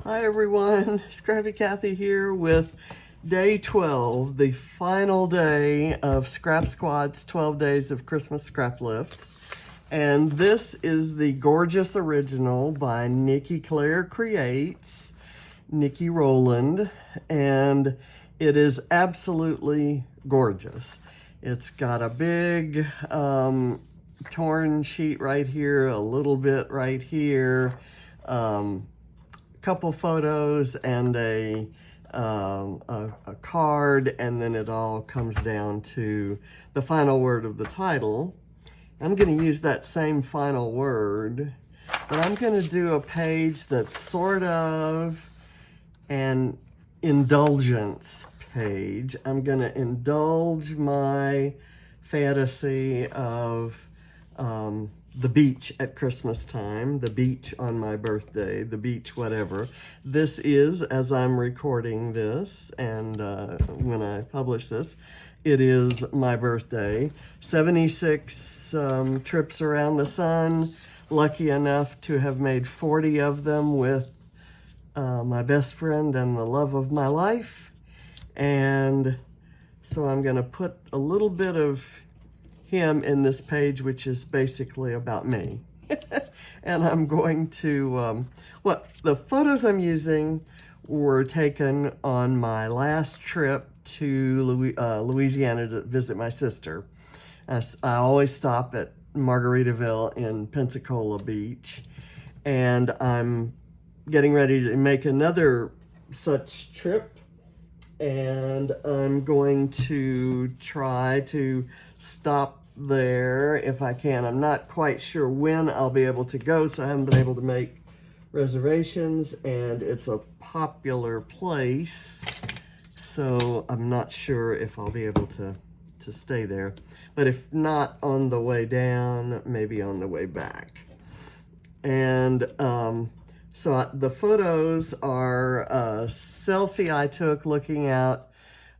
Hi everyone, Scrappy Kathy here with day 12, the final day of Scrap Squad's 12 Days of Christmas Scraplifts. And this is the gorgeous original by Nikki Claire Creates, Nikki Rowland, and it is absolutely gorgeous. It's got a big torn sheet right here, a little bit right here, couple photos and a card, and then it all comes down to the final word of the title. I'm going to use that same final word, but I'm going to do a page that's sort of an indulgence page. I'm going to indulge my fantasy of the beach at Christmas time, the beach on my birthday, the beach whatever. This is, as I'm recording this, and when I publish this, it is my birthday. 76 trips around the sun, lucky enough to have made 40 of them with my best friend and the love of my life. And so I'm going to put a little bit of him in this page, which is basically about me. And I'm going to, the photos I'm using were taken on my last trip to Louisiana to visit my sister. I always stop at Margaritaville in Pensacola Beach, and I'm getting ready to make another such trip, and I'm going to try to stop there if I can. I'm not quite sure when I'll be able to go, so I haven't been able to make reservations, and it's a popular place, so I'm not sure if I'll be able to stay there. But if not on the way down, maybe on the way back. And so the photos are a selfie I took looking out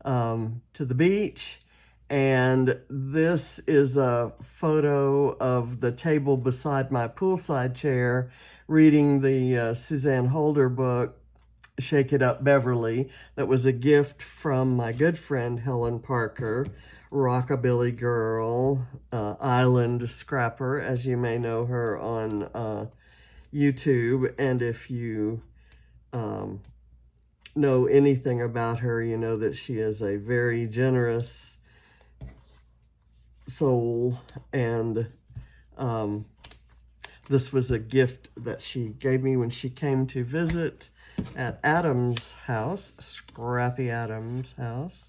to the beach. And this is a photo of the table beside my poolside chair reading the Suzanne Holder book, Shake It Up Beverly. That was a gift from my good friend Helen Parker, rockabilly girl, island scrapper, as you may know her on YouTube. And if you know anything about her, you know that she is a very generous soul, and this was a gift that she gave me when she came to visit at Adam's house, Scrappy Adam's house.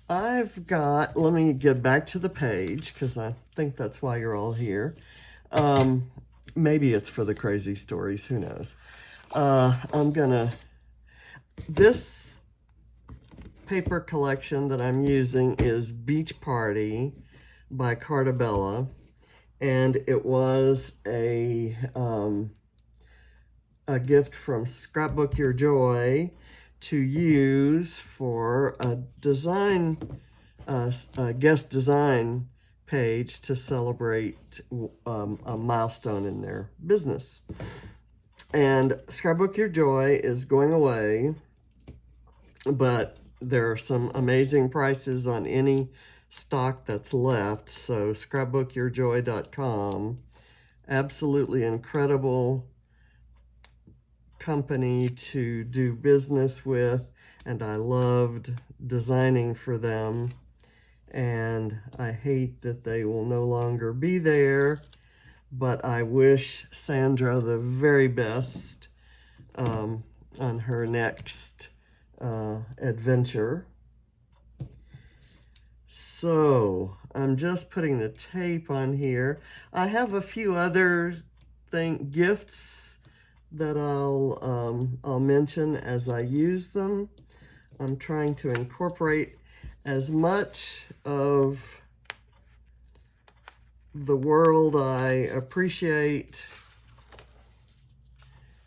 I've got, let me get back to the page because I think that's why you're all here. Maybe it's for the crazy stories, who knows. This paper collection that I'm using is Beach Party by Cartabella, and it was a gift from Scrapbook Your Joy to use for a design, a guest design page to celebrate a milestone in their business. And Scrapbook Your Joy is going away, but there are some amazing prices on any stock that's left. So scrapbookyourjoy.com, absolutely incredible company to do business with, and I loved designing for them. And I hate that they will no longer be there, but I wish Sandra the very best on her next adventure. So I'm just putting the tape on here. I have a few other gifts that I'll mention as I use them. I'm trying to incorporate as much of the world I appreciate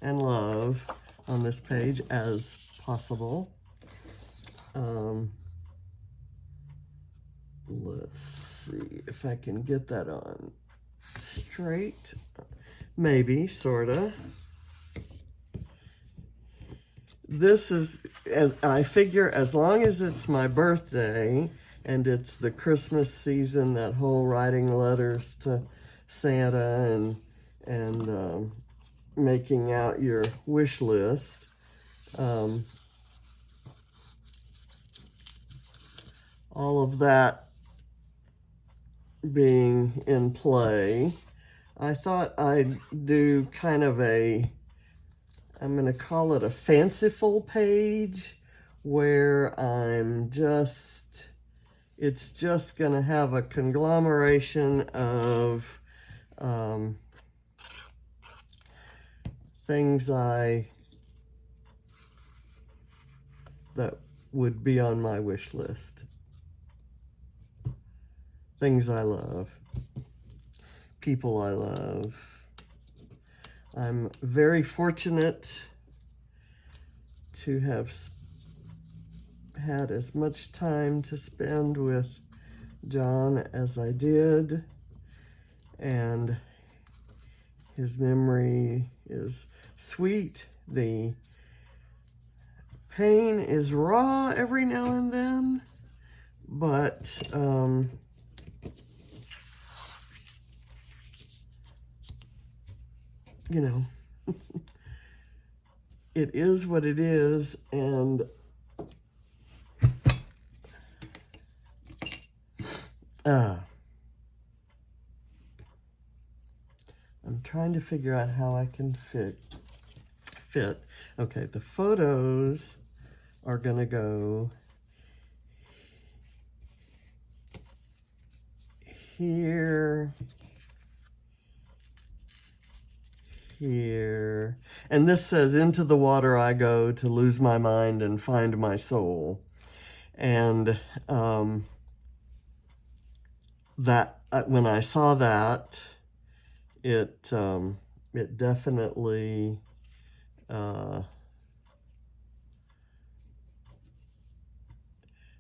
and love on this page as possible. Let's see if I can get that on straight. Maybe, sorta. this is, as I figure, as long as it's my birthday and it's the Christmas season, that whole writing letters to Santa and making out your wish list. All of that being in play, I thought I'd do kind of a, I'm going to call it a fanciful page, where I'm just, it's just going to have a conglomeration of things that would be on my wish list. Things I love. People I love. I'm very fortunate to have had as much time to spend with John as I did, and his memory is sweet. The pain is raw every now and then, but you know, it is what it is, and I'm trying to figure out how I can fit. Okay, the photos are gonna go here, here, and this says, "Into the water I go to lose my mind and find my soul." And that when I saw that, it definitely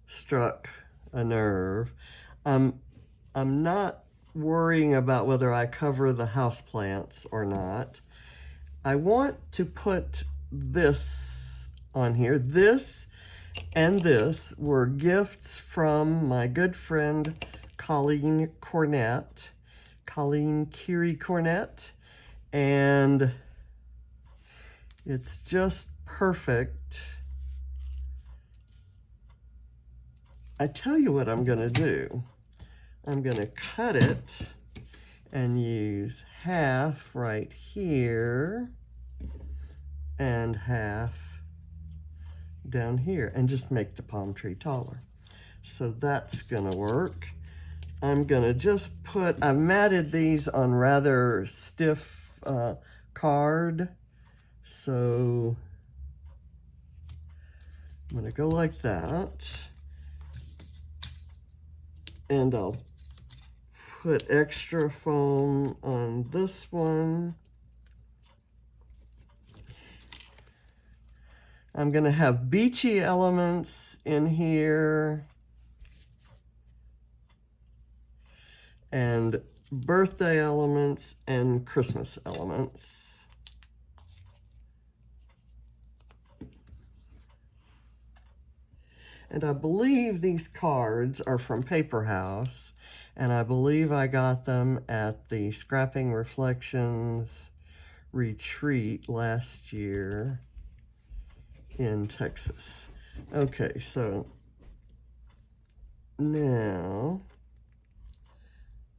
struck a nerve. I'm not worrying about whether I cover the houseplants or not. I want to put this on here. This and this were gifts from my good friend Colleen Cornett, Colleen Cornett, and it's just perfect. I tell you what I'm gonna do. I'm gonna cut it and use half right here and half down here and just make the palm tree taller. So that's gonna work. I'm gonna just put, I've matted these on rather stiff card. So I'm gonna go like that. And I'll put extra foam on this one. I'm gonna have beachy elements in here and birthday elements and Christmas elements. And I believe these cards are from Paper House, and I believe I got them at the Scrapping Reflections retreat last year in Texas. Okay, so now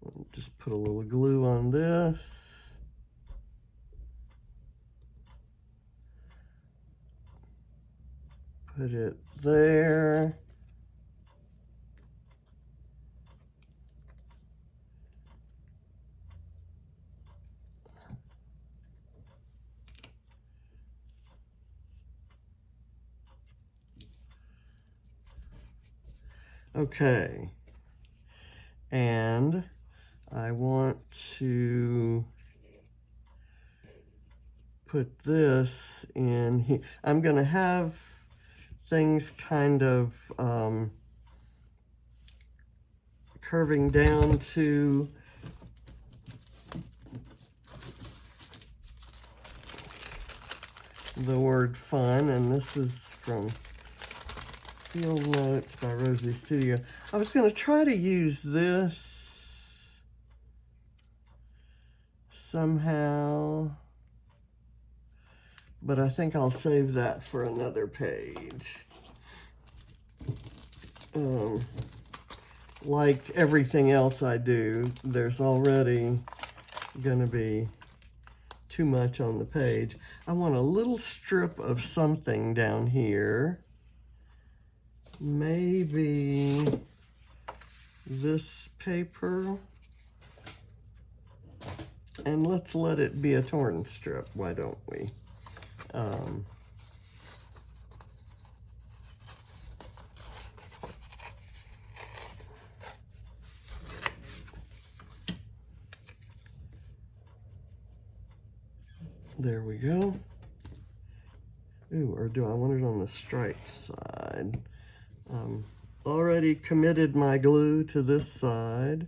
I'll just put a little glue on this. Put it there. Okay, and I want to put this in here. I'm going to have things kind of curving down to the word fun, and this is from Field Notes by Rosie Studio. I was going to try to use this somehow, but I think I'll save that for another page. Like everything else I do, there's already going to be too much on the page. I want a little strip of something down here. Maybe this paper. And let's let it be a torn strip, why don't we? There we go. Ooh, or do I want it on the striped side? Already committed my glue to this side.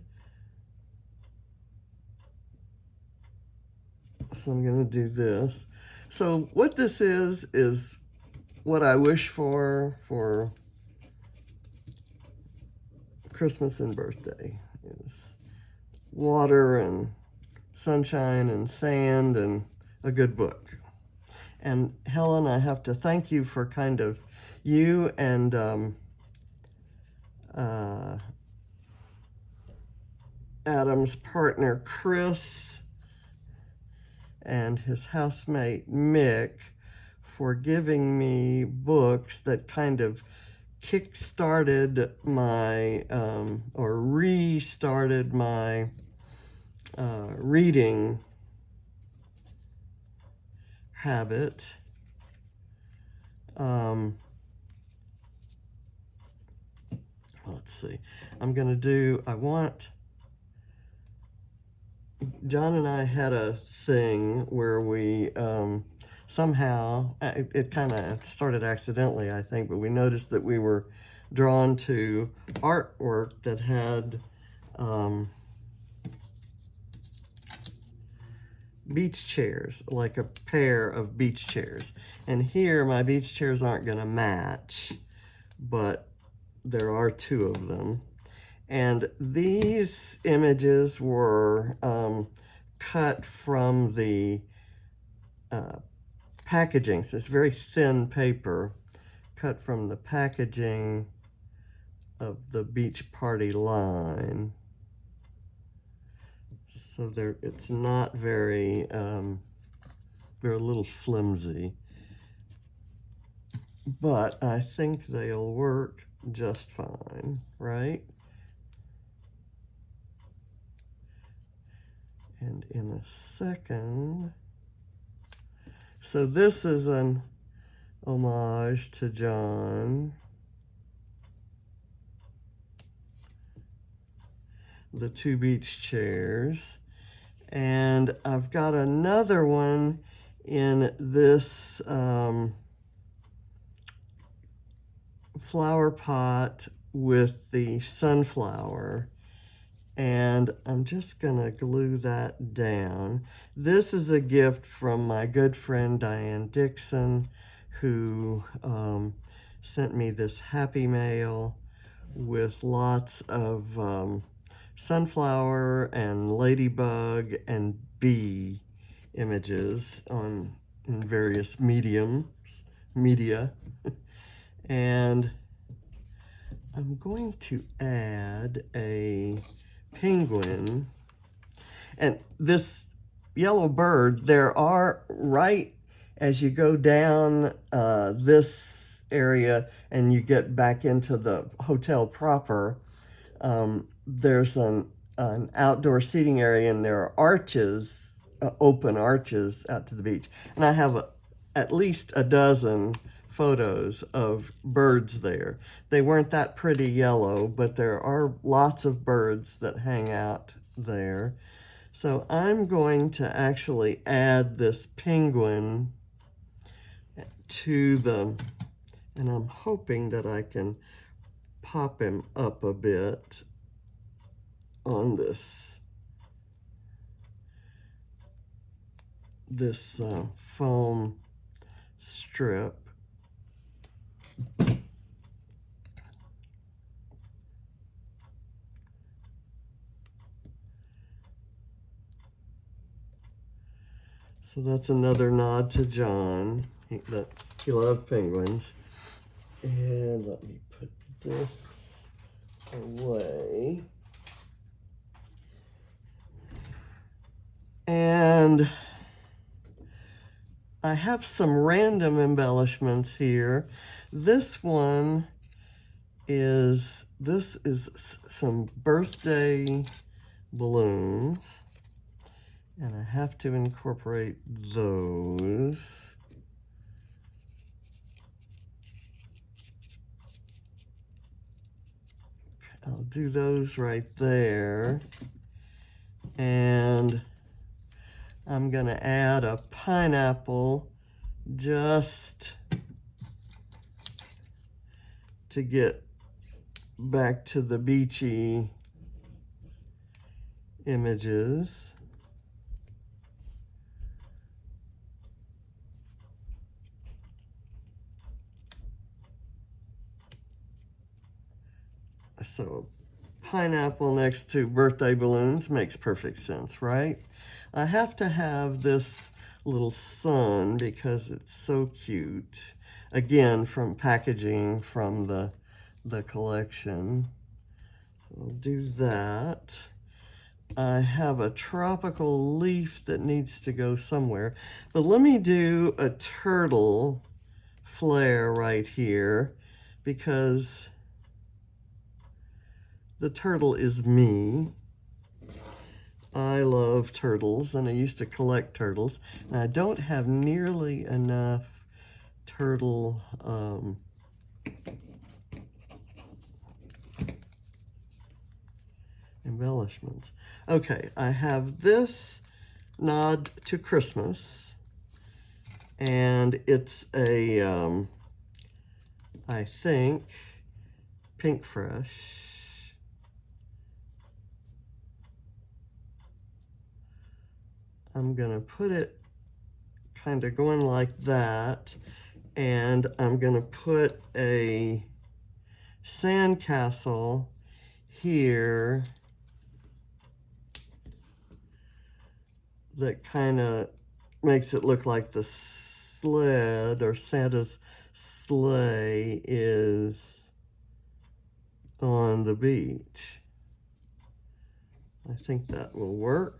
So I'm going to do this. So what this is what I wish for Christmas and birthday. Is water and sunshine and sand and a good book. And Helen, I have to thank you for kind of you and Adam's partner Chris and his housemate Mick for giving me books that kind of kick-started my or restarted my reading habit. Let's see. John and I had a thing where we somehow, it kind of started accidentally, I think, but we noticed that we were drawn to artwork that had beach chairs, like a pair of beach chairs. And here my beach chairs aren't going to match, but there are two of them. And these images were cut from the packaging. So it's very thin paper, cut from the packaging of the beach party line. So it's not very, they're a little flimsy. But I think they'll work just fine, right? And in a second, so this is an homage to John. The two beach chairs. And I've got another one in this flower pot with the sunflower. And I'm just gonna glue that down. This is a gift from my good friend Diane Dixon, who sent me this happy mail with lots of sunflower and ladybug and bee images in various media. And I'm going to add a penguin. And this yellow bird, there are, right as you go down this area and you get back into the hotel proper, there's an outdoor seating area, and there are arches, open arches out to the beach. And I have at least a dozen photos of birds there. They weren't that pretty yellow, but there are lots of birds that hang out there. So I'm going to actually add this penguin to and I'm hoping that I can pop him up a bit on this foam strip. So that's another nod to John. He loved penguins. And let me put this away. And I have some random embellishments here. This is some birthday balloons. And I have to incorporate those. I'll do those right there. And I'm gonna add a pineapple just to get back to the beachy images. So pineapple next to birthday balloons makes perfect sense, right? I have to have this little sun because it's so cute. Again, from packaging from the collection. So I'll do that. I have a tropical leaf that needs to go somewhere. But let me do a turtle flair right here because the turtle is me. I love turtles, and I used to collect turtles. And I don't have nearly enough turtle embellishments. Okay, I have this nod to Christmas, and it's a, I think, Pink Fresh. I'm gonna put it kind of going like that, and I'm gonna put a sandcastle here that kind of makes it look like the sled or Santa's sleigh is on the beach. I think that will work.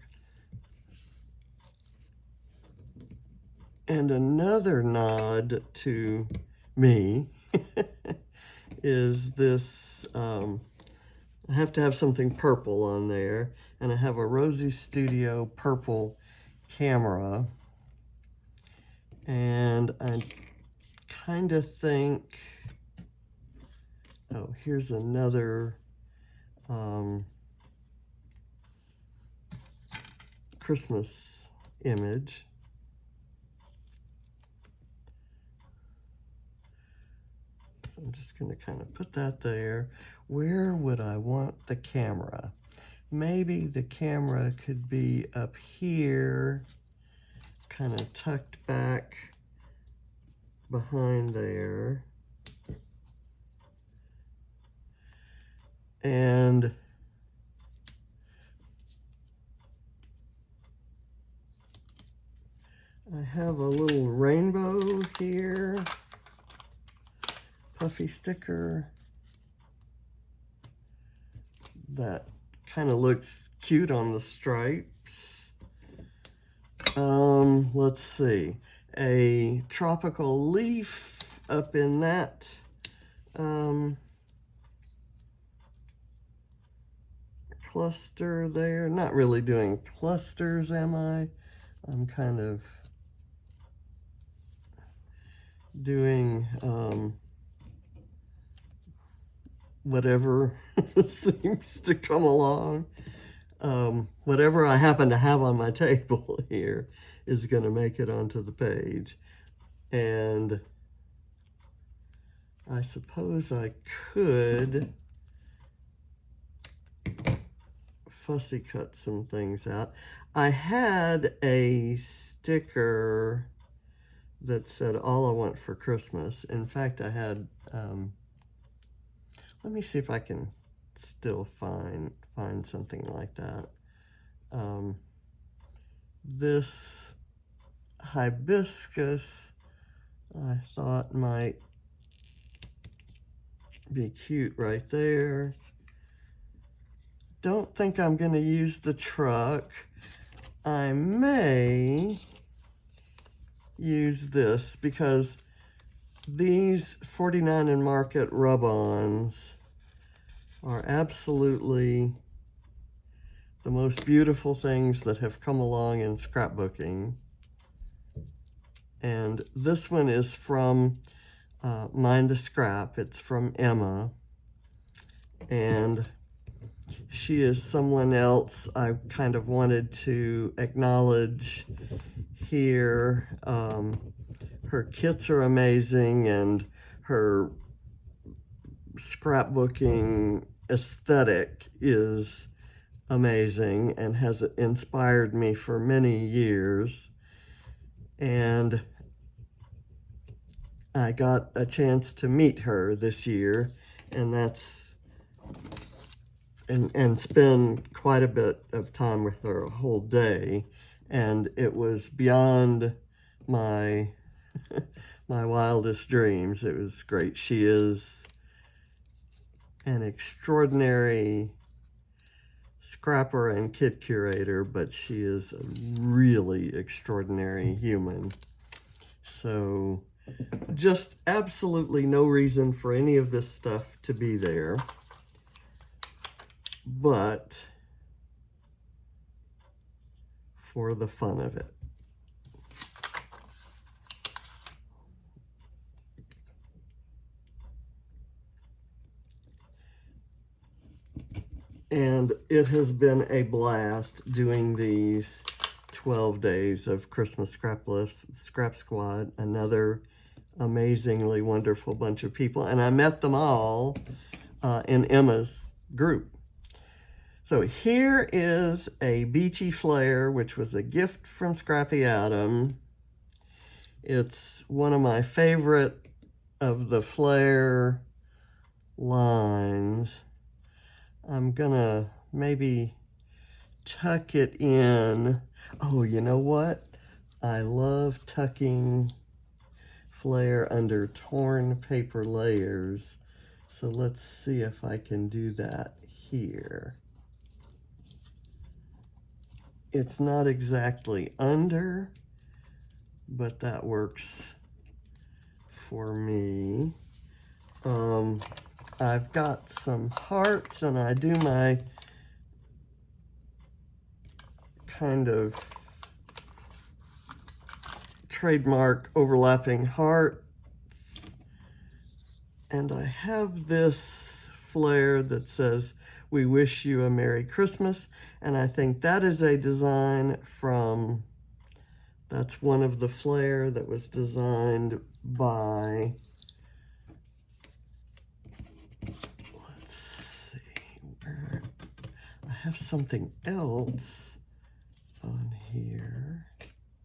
And another nod to me is this, I have to have something purple on there, and I have a Rosie Studio purple camera, and I kind of think, oh, here's another Christmas image. So I'm just going to kind of put that there. Where would I want the camera? Maybe the camera could be up here, kind of tucked back behind there. And I have a little rainbow here, puffy sticker that kind of looks cute on the stripes. Let's see, a tropical leaf up in that cluster there. Not really doing clusters, am I? I'm kind of doing whatever seems to come along. Whatever I happen to have on my table here is going to make it onto the page. And I suppose I could fussy cut some things out. I had a sticker that said all I want for Christmas. In fact, I had, let me see if I can still find something like that. This hibiscus I thought might be cute right there. Don't think I'm going to use the truck. I may use this because these 49 and Market rub-ons are absolutely the most beautiful things that have come along in scrapbooking. And this one is from Mind the Scrap. It's from Emma. And she is someone else I kind of wanted to acknowledge here. Her kits are amazing, and her scrapbooking aesthetic is amazing and has inspired me for many years. And I got a chance to meet her this year, and and spend quite a bit of time with her, a whole day, and it was beyond my my wildest dreams. It was great. She is an extraordinary scrapper and kit curator, but she is a really extraordinary human. So just absolutely no reason for any of this stuff to be there, but for the fun of it. And it has been a blast doing these 12 days of Christmas Scraplifts, Scrap Squad, another amazingly wonderful bunch of people. And I met them all in Emma's group. So here is a beachy flair, which was a gift from Scrappy Adam. It's one of my favorite of the flair lines. I'm gonna maybe tuck it in. Oh, you know what? I love tucking flair under torn paper layers. So let's see if I can do that here. It's not exactly under, but that works for me. I've got some hearts, and I do my kind of trademark overlapping hearts. And I have this flair that says, "We wish you a Merry Christmas." And I think that is a design from, that's one of the flair that was designed by, let's see, where, I have something else.